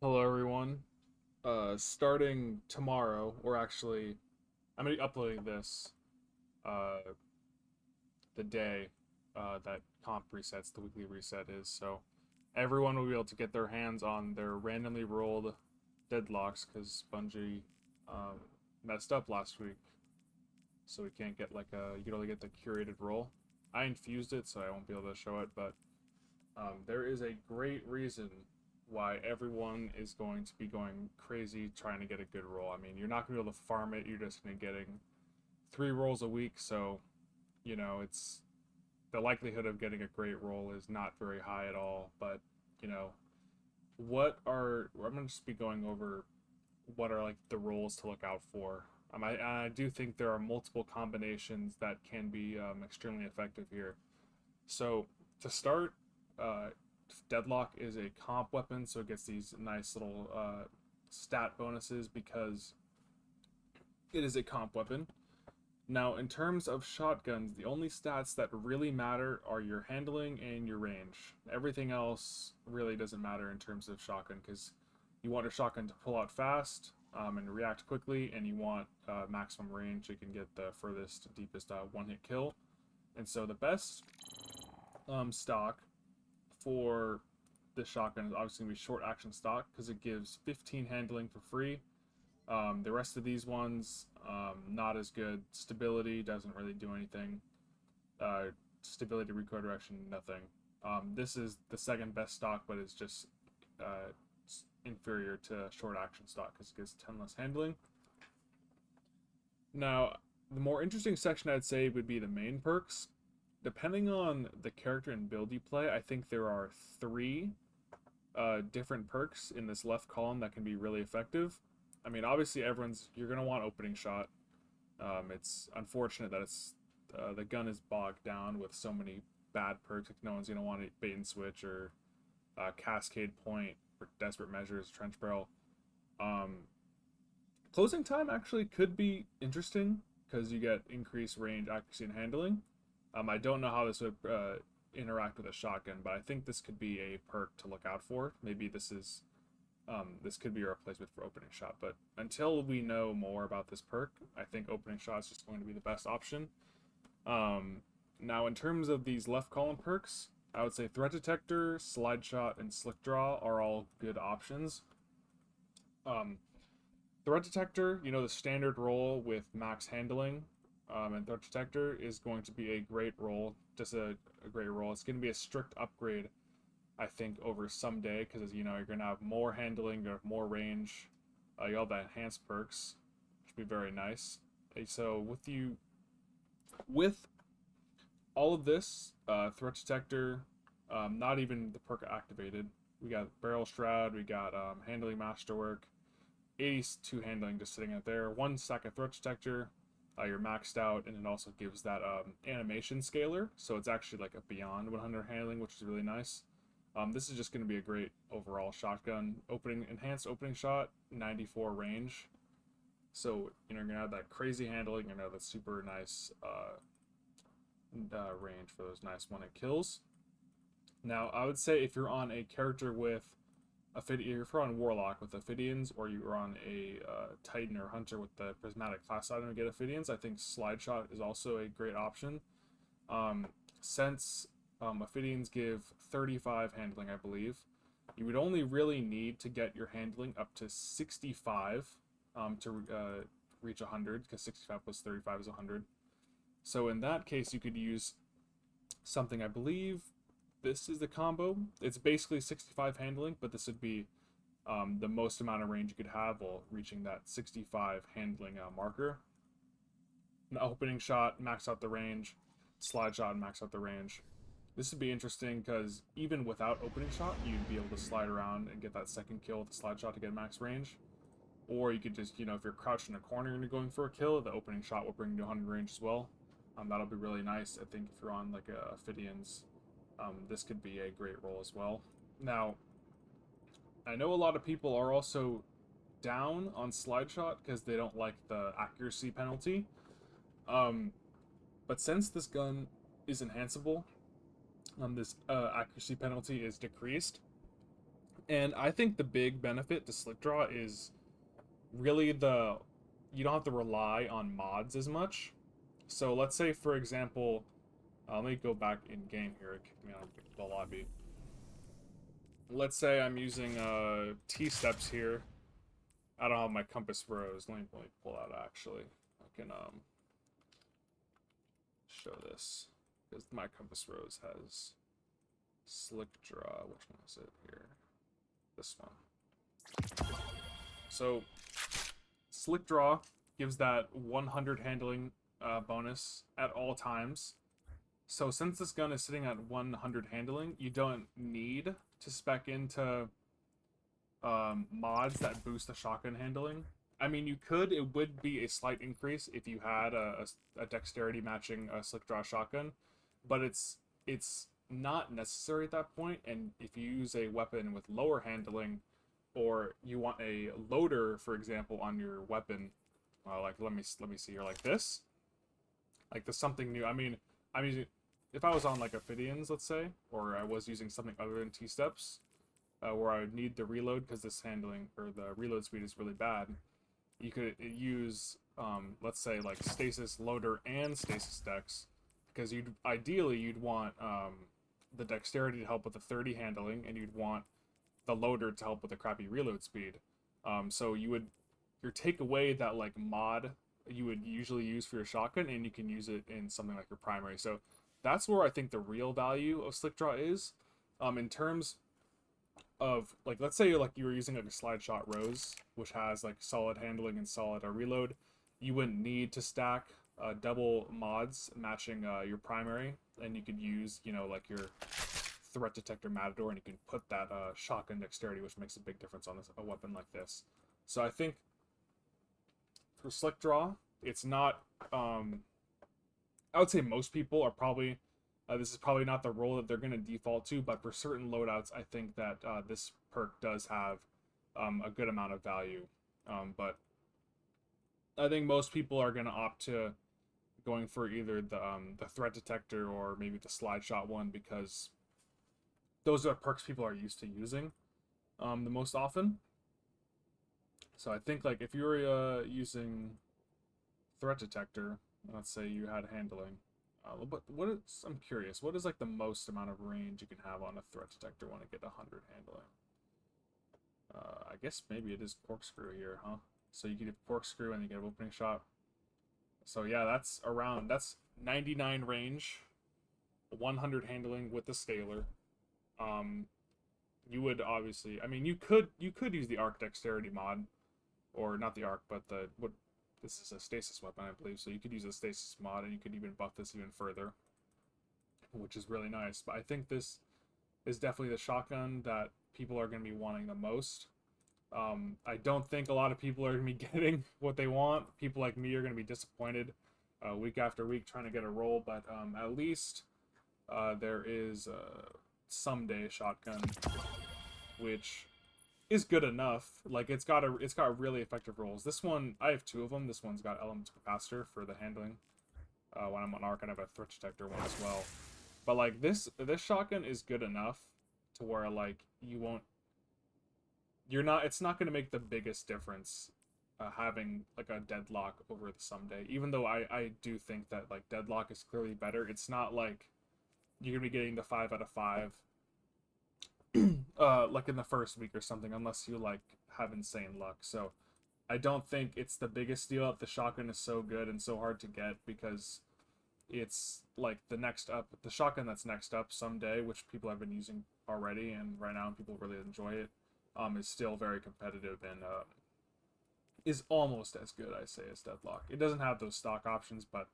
Hello, everyone. Starting tomorrow, or actually, I'm gonna be uploading this uh, the day that comp resets, the weekly reset is. So everyone will be able to get their hands on their randomly rolled deadlocks because Bungie um, messed up last week, so we can't get like a. You can only get the curated roll. I infused it, so I won't be able to show it, but there is a great reason why everyone is going to be going crazy trying to get a good roll. I mean, you're not going to be able to farm it. You're just going to be getting 3 rolls a week. So, it's the likelihood of getting a great roll is not very high at all. But, you know, I'm going to just be going over what are like the rolls to look out for. I do think there are multiple combinations that can be extremely effective here. So to start, uh, Deadlock is a comp weapon, so it gets these nice little stat bonuses because it is a comp weapon. Now, in terms of shotguns, the only stats that really matter are your handling and your range. Everything else really doesn't matter in terms of shotgun because you want your shotgun to pull out fast and react quickly, and you want maximum range. You can get the furthest, deepest one-hit kill. And so the best stock for this shotgun is obviously going to be short action stock because it gives 15 handling for free. The rest of these ones, not as good. Stability doesn't really do anything. Uh, Stability, recoil direction, nothing. This is the second best stock, but it's just inferior to short action stock because it gives 10 less handling. Now, the more interesting section I'd say would be the main perks. Depending on the character and build you play, I think there are 3 different perks in this left column that can be really effective. I mean, obviously, you're gonna want opening shot. It's unfortunate that the gun is bogged down with so many bad perks. Like no one's gonna want to bait and switch or cascade point or desperate measures, trench barrel. Um, Closing time actually could be interesting because you get increased range, accuracy, and handling. I don't know how this would interact with a shotgun, but I think this could be a perk to look out for. Maybe this could be a replacement for opening shot, but until we know more about this perk, I think opening shot is just going to be the best option. Now, in terms of these left column perks, I would say threat detector, Slideshot, and Slickdraw are all good options. Um, Threat detector, the standard roll with max handling, and threat detector is going to be a great roll, just a great roll. It's going to be a strict upgrade, I think, over someday because you're going to have more handling, you have more range, you have the enhanced perks, which would be very nice. So with all of this, threat detector, not even the perk activated. We got barrel shroud, we got handling masterwork, 82 handling just sitting out there. 1 stack of threat detector, you're maxed out, and it also gives that animation scaler, so it's actually like a beyond 100 handling, which is really nice. This is just going to be a great overall shotgun. Enhanced opening shot, 94 range. So you're gonna have that crazy handling, you're gonna have that super nice range for those nice one-hit kills. Now, I would say if you're on a character with if you're on Warlock with Ophidians, or you're on a Titan or Hunter with the Prismatic class item to get Ophidians, I think Slideshot is also a great option. Since Ophidians give 35 handling, I believe, you would only really need to get your handling up to 65 to reach 100, because 65 plus 35 is 100. So in that case, you could use something, I believe, this is the combo. It's basically 65 handling, but this would be the most amount of range you could have while reaching that 65 handling marker. An opening shot, max out the range. Slide shot, max out the range. This would be interesting because even without opening shot, you'd be able to slide around and get that second kill with the slide shot to get max range. Or you could just, if you're crouched in a corner and you're going for a kill, the opening shot will bring you to 100 range as well. That'll be really nice. I think if you're on like a Ophidians, this could be a great roll as well. Now, I know a lot of people are also down on Slideshot because they don't like the accuracy penalty. But since this gun is enhanceable, this accuracy penalty is decreased. And I think the big benefit to Slickdraw is really you don't have to rely on mods as much. So let's say, for example, let me go back in game here. It kicked me out of the lobby. Let's say I'm using T-steps here. I don't have my compass rose. Let me pull out actually. I can show this because my compass rose has Slickdraw. Which one is it here? This one. So Slickdraw gives that 100 handling bonus at all times. So since this gun is sitting at 100 handling, you don't need to spec into mods that boost the shotgun handling. I mean, you could. It would be a slight increase if you had a dexterity matching a Slickdraw shotgun, but it's not necessary at that point. And if you use a weapon with lower handling, or you want a loader, for example, on your weapon, like let me see here, like this, like the something new. I mean, I'm using, if I was on like Ophidians, let's say, or I was using something other than T-steps, where I would need the reload because this handling or the reload speed is really bad. You could use, let's say, like stasis loader and stasis dex, because you'd want the dexterity to help with the 30 handling, and you'd want the loader to help with the crappy reload speed. So you take away that like mod you would usually use for your shotgun, and you can use it in something like your primary. So that's where I think the real value of Slickdraw is. In terms of, like, let's say like you were using like a Slideshot rose, which has like solid handling and solid reload, you wouldn't need to stack double mods matching your primary, and you could use, you know, like your threat detector matador, and you can put that shotgun dexterity, which makes a big difference on a weapon like this. So I think for Slickdraw, it's not. I would say most people are probably. This is probably not the role that they're going to default to, but for certain loadouts, I think that this perk does have a good amount of value. But I think most people are going to opt to going for either the threat detector or maybe the Slideshot one, because those are perks people are used to using the most often. So I think, like, if you were using threat detector, let's say you had handling, but I'm curious, what is like the most amount of range you can have on a threat detector when it get 100 handling? I guess maybe it is corkscrew here, huh? So you can have corkscrew and you get an opening shot. So yeah, that's 99 range, 100 handling with the scaler. You would obviously, I mean, you could use the arc dexterity mod, or not the arc, but this is a stasis weapon, I believe, so you could use a stasis mod, and you could even buff this even further, which is really nice. But I think this is definitely the shotgun that people are going to be wanting the most. I don't think a lot of people are going to be getting what they want. People like me are going to be disappointed week after week trying to get a roll, but at least there is someday shotgun, which is good enough. Like, it's got really effective rolls. This one, I have two of them. This one's got elemental capacitor for the handling. When I'm on arc, I have a threat detector one as well. But like this shotgun is good enough to where, like, it's not going to make the biggest difference having like a Deadlock over the someday. Even though I do think that like Deadlock is clearly better. It's not like you're gonna be getting the 5 out of 5 like in the first week or something, unless you like have insane luck. So I don't think it's the biggest deal if the shotgun is so good and so hard to get, because it's like the shotgun that's next up someday, which people have been using already, and right now people really enjoy it, is still very competitive and is almost as good, I say, as Deadlock. It doesn't have those stock options, but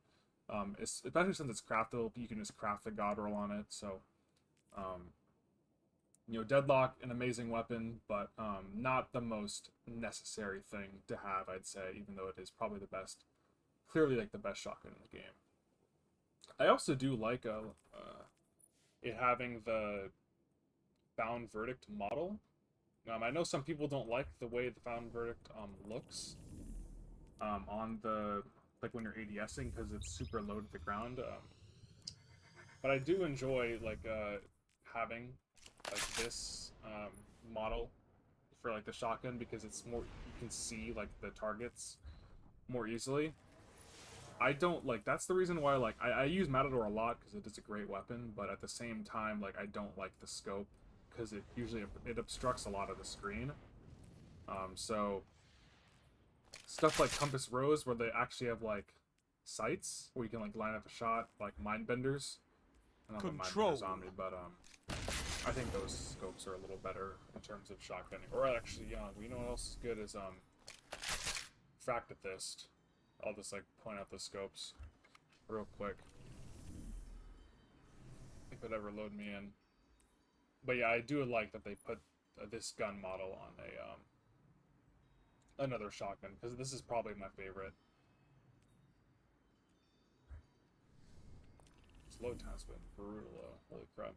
especially since it's craftable, you can just craft the god roll on it. So Deadlock, an amazing weapon, but not the most necessary thing to have, I'd say, even though it is probably the best, clearly like the best shotgun in the game. I also do like it having the Found Verdict model. I know some people don't like the way the Found Verdict looks on the, like, when you're ADSing, because it's super low to the ground. But I do enjoy like having like this model for like the shotgun because it's more, you can see like the targets more easily. I don't like, that's the reason why like I use Matador a lot because it is a great weapon, but at the same time like I don't like the scope because it usually it obstructs a lot of the screen. So stuff like Compass Rose where they actually have like sights where you can like line up a shot, like Mindbenders. I don't know Mindbenders on me, but I think those scopes are a little better in terms of shotgunning. Or actually, yeah, you know what else is good is Fractithist. I'll just like point out the scopes real quick if it ever load me in. But yeah, I do like that they put this gun model on a another shotgun because this is probably my favorite. This load time's been brutal though. Holy crap.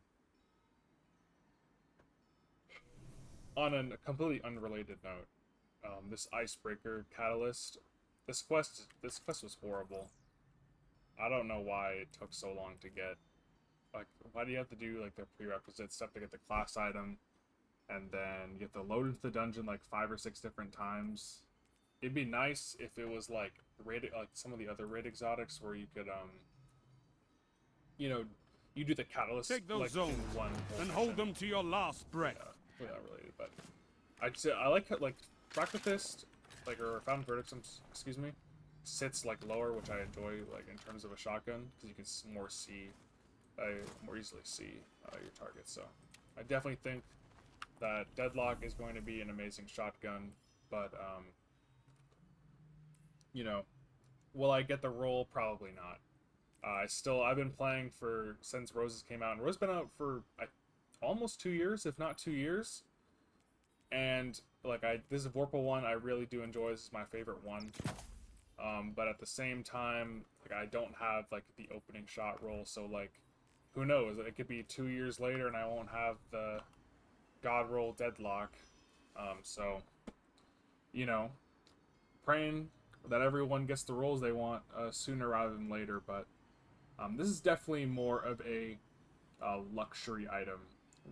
On a completely unrelated note, this Icebreaker Catalyst, this quest was horrible. I don't know why it took so long to get. Like, why do you have to do like the prerequisite stuff to get the class item, and then you have to load into the dungeon like 5 or 6 different times? It'd be nice if it was like raid, like some of the other raid exotics where you could you know, you do the catalyst Take those like zones in one and hold them to your last breath. Yeah, we're not related, but I'd say I like Fractithist, like, or Fountain Verdict, excuse me, sits like lower, which I enjoy like in terms of a shotgun because you can more easily see your targets. So I definitely think that Deadlock is going to be an amazing shotgun, but you know, will I get the role? Probably not. I've been playing since Roses came out, and Rose's been out for almost 2 years, if not 2 years. And like this is Vorpal one I really do enjoy. This is my favorite one. But at the same time, like I don't have like the opening shot roll, so like, who knows? It could be 2 years later, and I won't have the God roll Deadlock. So you know, praying that everyone gets the rolls they want sooner rather than later. But this is definitely more of a luxury item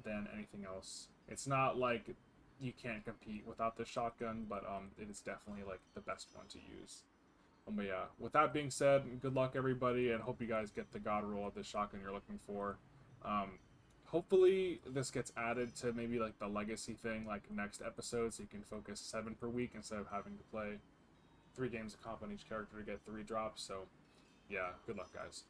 than anything else. It's not like you can't compete without this shotgun, but it is definitely like the best one to use. But yeah, with that being said, good luck everybody, and hope you guys get the God roll of the shotgun you're looking for. Hopefully this gets added to maybe like the legacy thing like next episode, so you can focus 7 per week instead of having to play 3 games of comp on each character to get 3 drops. So yeah, good luck guys.